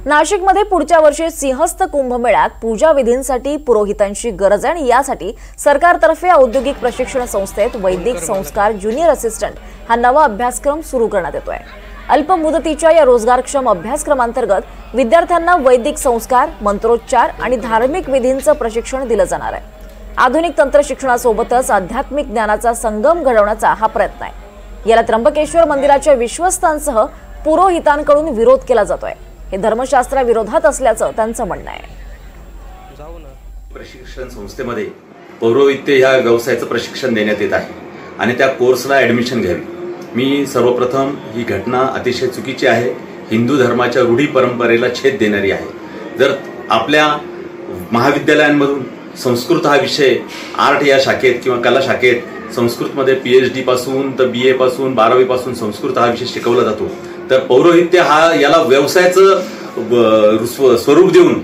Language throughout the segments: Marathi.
नाशिकमध्ये पुढच्या वर्षी सिंहस्थ कुंभमेळ्यात पूजा विधींसाठी पुरोहितांची गरज आहे आणि यासाठी सरकारतर्फे औद्योगिक प्रशिक्षण संस्थेत वैदिक संस्कार ज्युनियर असिस्टंट हा नवा अभ्यासक्रम सुरू करण्यात येतोय। अल्प मुदतीच्या या रोजगारक्षम अभ्यासक्रमांतर्गत विद्यार्थ्यांना वैदिक संस्कार, मंत्रोच्चार आणि धार्मिक विधींचं प्रशिक्षण दिलं जाणार आहे। आधुनिक तंत्र शिक्षणासोबतच आध्यात्मिक ज्ञानाचा संगम घडवण्याचा हा प्रयत्न आहे। याला त्र्यंबकेश्वर मंदिराच्या विश्वस्तांसह पुरोहितांकडून विरोध केला जातोय। हे धर्मशास्त्राविरोधात असल्याचं त्यांचं म्हणणं आहे। प्रशिक्षण संस्थेमध्ये पौरोहित्य या व्यवसायाचं प्रशिक्षण देण्यात येत आहे आणि त्या कोर्सला ऍडमिशन घ्यावी। मी सर्वप्रथम ही घटना अतिशय चुकीची आहे, हिंदू धर्माच्या रूढी परंपरेला छेद देणारी आहे। जर आपल्या महाविद्यालयांमधून संस्कृत हा विषय आर्ट या शाखेत किंवा कला शाखेत संस्कृतमध्ये PhD पासून तर BA पासून 12वी पासून संस्कृत हा विषय शिकवला जातो, तर पौरोहित्य हा याला व्यवसायाचं स्वरूप देऊन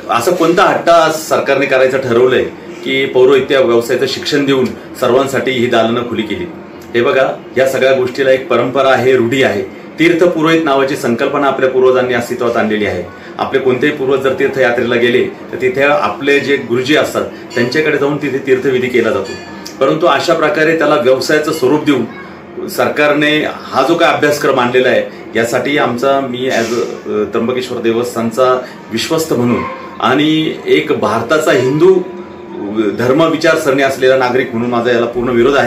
असं कोणता हट्ट सरकारने करायचं ठरवलंय की पौरोहित्य व्यवसायाचं शिक्षण देऊन सर्वांसाठी ही दालनं खुली केली। हे बघा, या सगळ्या गोष्टीला एक परंपरा आहे, रूढी आहे। तीर्थ पुरोहित नावाची संकल्पना आपल्या पूर्वजांनी अस्तित्वात आणलेली आहे। आपले कोणतेही पूर्वज जर तीर्थयात्रेला गेले तर तिथे आपले जे गुरुजी असतात त्यांच्याकडे जाऊन तिथे तीर्थविधी केला जातो, परंतु अशा प्रकारे त्याला व्यवसायाचं स्वरूप देऊन सरकारने हा जो काय अभ्यासक्रम आणलेला आहे यासाठी मी ॲज त्र्यंबकेश्वर देवस्थानचा विश्वस्त म्हणून आणि एक भारताचा हिंदू धर्म विचारसरणी असलेला नागरिक म्हणून माझा याला पूर्ण विरोध आहे।